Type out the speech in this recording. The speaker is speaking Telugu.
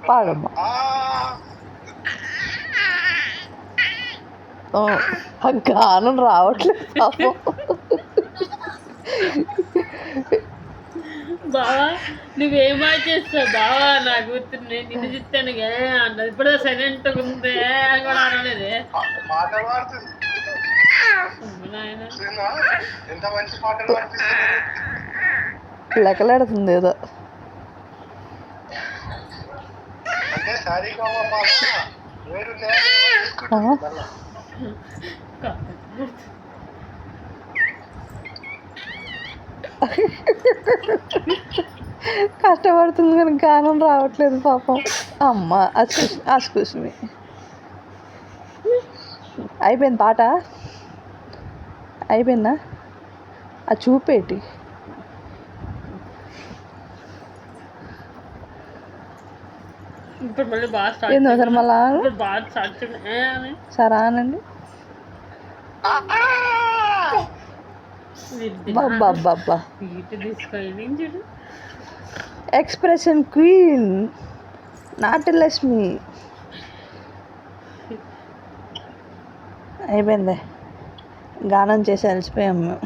పాడమ్మా. గానం రావట్లేదు పాపం. బావా నువ్వేమా చేస్తావు బావా, నా కూతురు నేను నిన్ను చెప్తాను అన్నది. ఇప్పుడు సైలెంట్ ఉంది కూడా అనలేదు. లెక్కలాడుతుంది ఏదో. కష్టపడుతుంది కానీ గానం రావట్లేదు పాపం. అమ్మ అస్కృష్మి అయిపోయింది పాట అయిపోయిందా? ఆ చూపేటి ఇప్పుడు మళ్ళీ బాగా ఏందో సార్ మళ్ళా బాగా స్టార్ట్ సరే అనండి. బాబ్బా తీసుకోండి. ఎక్స్ప్రెషన్ క్వీన్ నాట్యలక్ష్మి అయిపోయింది. గానం చేసి అలసిపోయాము మేము.